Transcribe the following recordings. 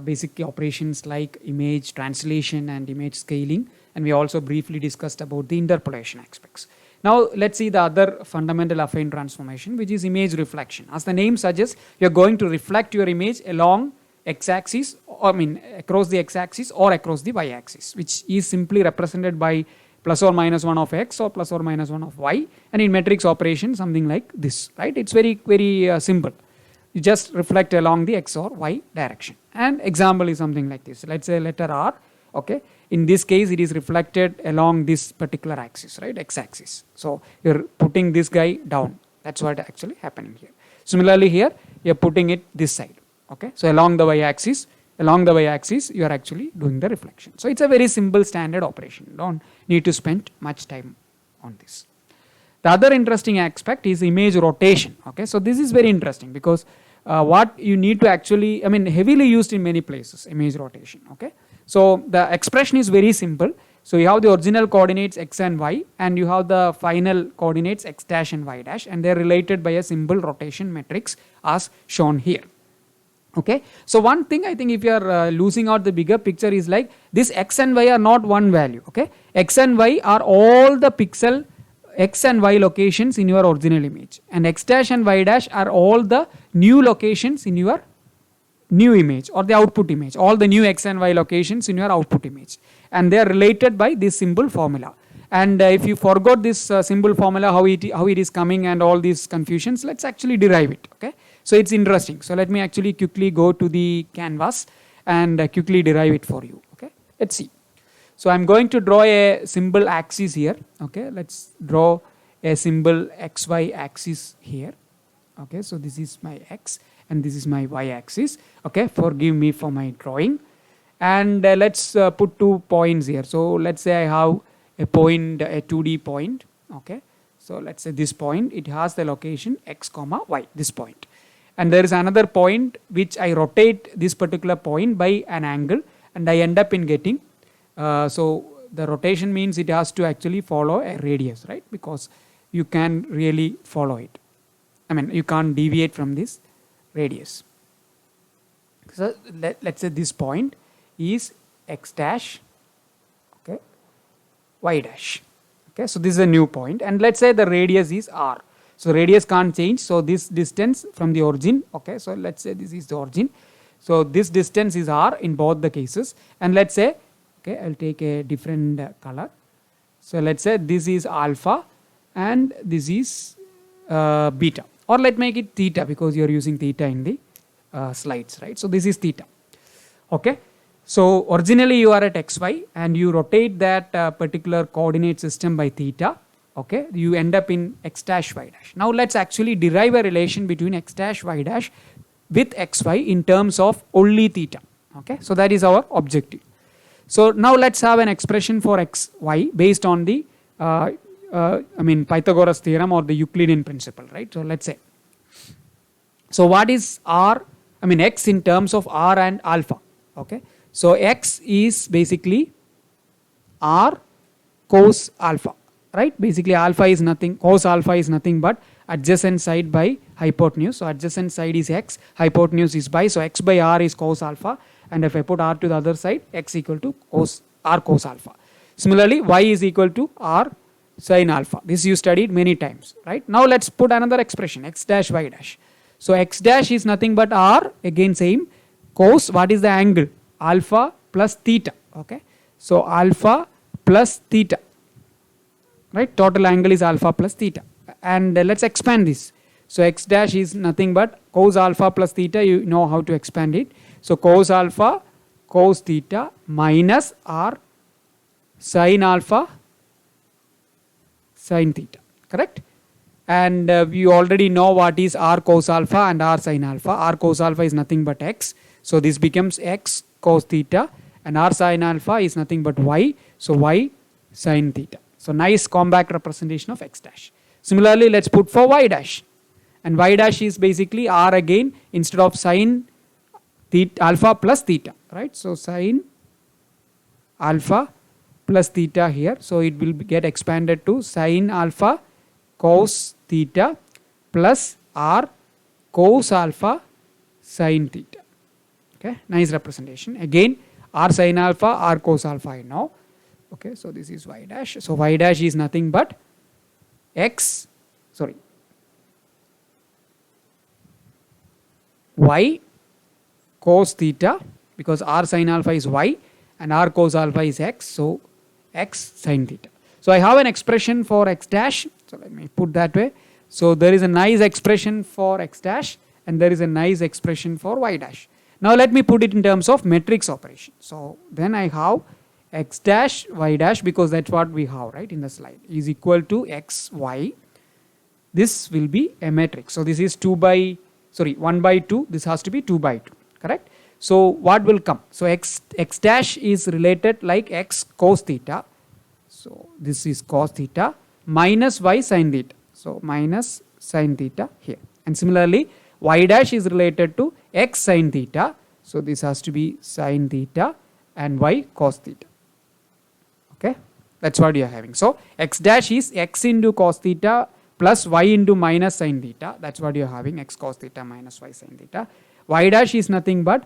basic operations like image translation and image scaling, and we also briefly discussed about the interpolation aspects. Now let's see the other fundamental affine transformation, which is image reflection. As the name suggests, you're going to reflect your image along x-axis, across the x-axis or across the y-axis, which is simply represented by plus or minus 1 of x or plus or minus 1 of y, and in matrix operation something like this, right? It's very simple. You just reflect along the x or y direction. And example is something like this. Let's say letter R, okay? In this case, it is reflected along this particular axis, right? X-axis. So you're putting this guy down. That's what actually happening here. Similarly here, you're putting it this side, okay? So along the y-axis, you are actually doing the reflection. So it's a very simple standard operation. Don't need to spend much time on this. The other interesting aspect is image rotation, okay? So this is very interesting because what you need to actually, heavily used in many places, image rotation, okay? So the expression is very simple. So you have the original coordinates x and y, and you have the final coordinates x dash and y dash, and they're related by a simple rotation matrix as shown here. Okay, so one thing I think if you are losing out the bigger picture is like this x and y are not one value, okay? X and y are all the pixel x and y locations in your original image, and x dash and y dash are all the new locations in your new image or the output image, all the new x and y locations in your output image, and they are related by this simple formula. And if you forgot this simple formula, how it is coming and all these confusions, let's actually derive it, okay? So it's interesting. So let me actually quickly go to the canvas and quickly derive it for you, okay? Let's see. So I'm going to draw a simple axis here, okay? Let's draw a simple xy axis here, okay? So this is my x and this is my y axis, okay? Forgive me for my drawing. And let's put 2 points here. So let's say I have a point, a 2D point, okay? So let's say this point, it has the location x comma y, this point. And there is another point which I rotate this particular point by an angle, and I end up in getting, so the rotation means it has to actually follow a radius, right? Because you can really follow it. You can't deviate from this radius. So let's say this point is x dash, okay, y dash, okay? So this is a new point, and let's say the radius is r. So radius can't change, so this distance from the origin, okay, so let's say this is the origin. So this distance is r in both the cases, and let's say, okay, I'll take a different color. So let's say this is alpha and this is beta, or let's make it theta because you're using theta in the slides, right? So this is theta, okay? So originally you are at xy and you rotate that particular coordinate system by theta, okay? You end up in x dash y dash. Now let's actually derive a relation between x dash y dash with xy in terms of only theta, okay? So that is our objective. So now let's have an expression for xy based on the Pythagoras theorem or the Euclidean principle, right? So let's say, so what is x in terms of r and alpha, okay? So x is basically r cos alpha, right? Basically alpha is nothing, cos alpha is nothing but adjacent side by hypotenuse. So adjacent side is x, hypotenuse is by, so x by r is cos alpha, and if I put r to the other side, x equal to r cos alpha. Similarly, y is equal to r sin alpha. This you studied many times, right? Now let's put another expression, x dash y dash. So x dash is nothing but r, again same, cos, what is the angle? Alpha plus theta, okay? So alpha plus theta, right? Total angle is alpha plus theta. And let's expand this. So x dash is nothing but cos alpha plus theta, you know how to expand it. So cos alpha cos theta minus r sin alpha sin theta, correct? And we already know what is r cos alpha and r sin alpha. R cos alpha is nothing but x, so this becomes x cos theta, and r sin alpha is nothing but y, so y sin theta. So nice compact representation of x dash. Similarly, let's put for y dash, and y dash is basically r again instead of sin theta, alpha plus theta, right? So sin alpha plus theta here, so it will get expanded to sin alpha cos theta plus r cos alpha sin theta, Okay, nice representation. Again, r sin alpha, r cos alpha I know. Okay, so this is y dash. So y dash is nothing but x, sorry, y cos theta, because r sin alpha is y and r cos alpha is x, so x sin theta. So I have an expression for x dash, so let me put that way. So there is a nice expression for x dash and there is a nice expression for y dash. Now let me put it in terms of matrix operation. So then I have x dash y dash, because that's what we have right in the slide, is equal to x y. This will be a matrix. So this is 1 by 2, this has to be 2 by 2, correct? So what will come? So x dash is related like x cos theta. So this is cos theta minus y sin theta. So minus sin theta here. And similarly, y dash is related to x sin theta. So this has to be sin theta and y cos theta. Okay, that's what you are having. So x dash is x into cos theta plus y into minus sin theta. That's what you are having, x cos theta minus y sin theta. Y dash is nothing but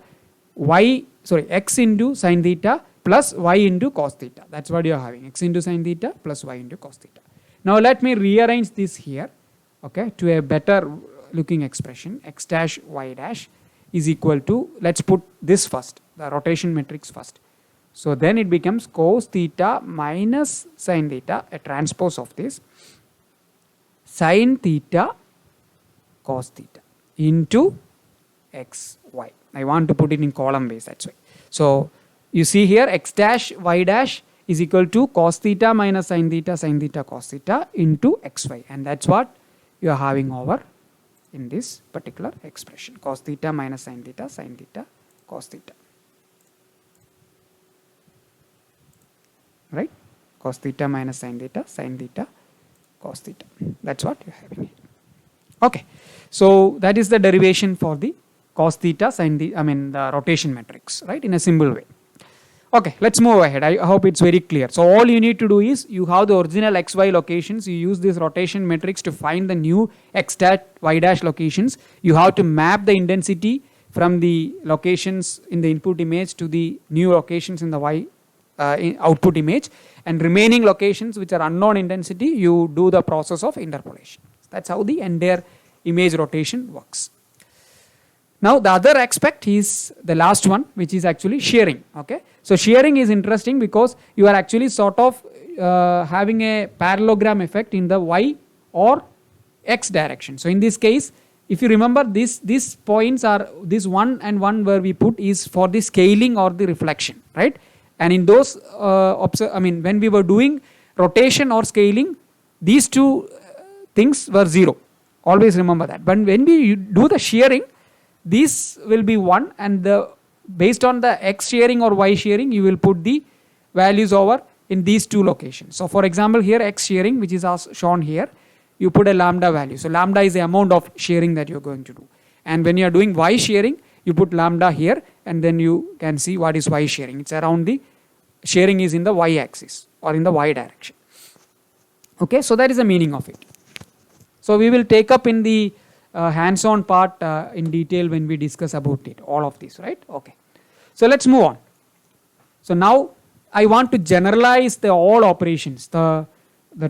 x into sin theta plus y into cos theta. That's what you are having, x into sin theta plus y into cos theta. Now let me rearrange this here, okay, to a better looking expression. X dash y dash is equal to, let's put this first, the rotation matrix first. So then it becomes cos theta minus sin theta, a transpose of this, sin theta cos theta into x y. I want to put it in column base, that's why. So you see here x dash y dash is equal to cos theta minus sin theta cos theta into xy, and that's what you are having over in this particular expression, cos theta minus sin theta cos theta, right? Cos theta minus sin theta cos theta. That's what you're having here. Okay, so that is the derivation for the cos theta the rotation matrix, right, in a simple way. Okay, let's move ahead. I hope it's very clear. So all you need to do is, you have the original xy locations, you use this rotation matrix to find the new x dash y dash locations. You have to map the intensity from the locations in the input image to the new locations in the y output image, and remaining locations which are unknown intensity, you do the process of interpolation. That's how the entire image rotation works. Now the other aspect is the last one, which is actually shearing. Okay, so shearing is interesting because you are actually sort of having a parallelogram effect in the y or x direction. So in this case, if you remember, these points are, this 1 and 1 where we put is for the scaling or the reflection, right? And in those when we were doing rotation or scaling, these two things were 0. Always remember that. But when we do the shearing, this will be 1, and based on the x shearing or y shearing, you will put the values over in these two locations. So for example, here x shearing, which is as shown here, you put a lambda value. So lambda is the amount of shearing that you're going to do. And when you are doing y shearing, you put lambda here, and then you can see what is y shearing. It's around the shearing is in the y axis or in the y direction. Okay, so that is the meaning of it. So we will take up in the hands-on part in detail when we discuss about it, all of this, right? Okay, so let's move on. So now I want to generalize the all operations, the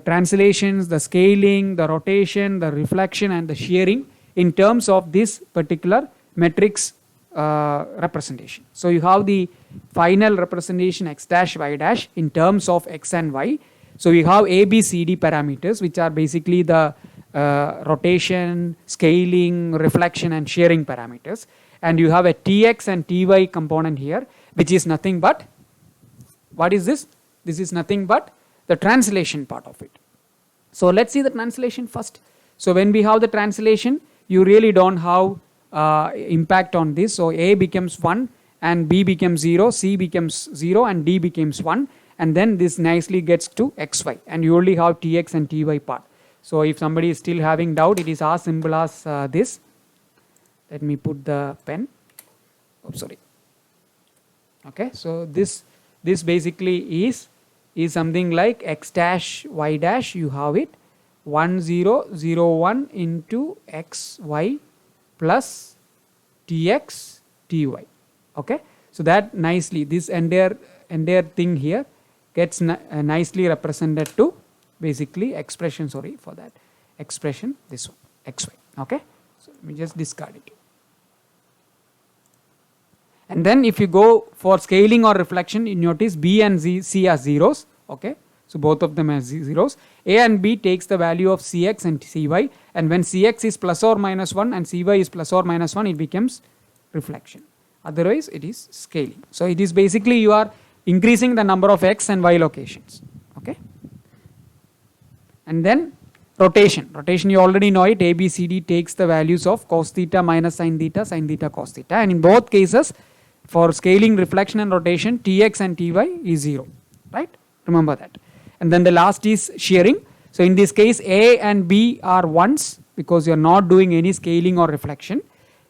translations, the scaling, the rotation, the reflection, and the shearing in terms of this particular matrix representation. So you have the final representation x dash y dash in terms of x and y. So we have a, b, c, d parameters, which are basically the rotation, scaling, reflection, and shearing parameters, and you have a tx and ty component here, which is nothing but, what is this? This is nothing but the translation part of it. So let's see the translation first. So when we have the translation, you really don't have impact on this. So a becomes 1 and b becomes 0, c becomes 0 and d becomes 1, and then this nicely gets to xy, and you only have tx and ty part. So if somebody is still having doubt, it is as simple as this. Let me put the pen. Oh, sorry. Okay, so this basically is something like x dash y dash. You have it 1 0 0 1 into xy plus tx ty. Okay, so that nicely, this entire thing here gets nicely represented to basically expression, sorry for that, expression this one, xy. Okay, so we just discard it. And then if you go for scaling or reflection, you notice B and C are zeros. Okay, so both of them are zeros. A and B takes the value of Cx and Cy, and when Cx is plus or minus 1 and Cy is plus or minus 1, it becomes reflection. Otherwise it is scaling. So it is basically you are increasing the number of x and y locations. Okay, and then rotation. Rotation, you already know it. ABCD takes the values of cos theta minus sin theta cos theta, and in both cases for scaling, reflection and rotation, Tx and Ty is 0, right? Remember that. And then the last is shearing. So in this case A and B are ones because you are not doing any scaling or reflection.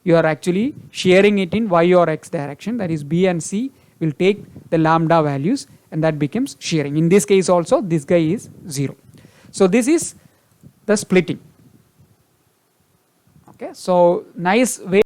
You are actually shearing it in y or x direction, that is B and C will take the lambda values and that becomes shearing. In this case also this guy is 0. So this is the splitting. Okay, so nice way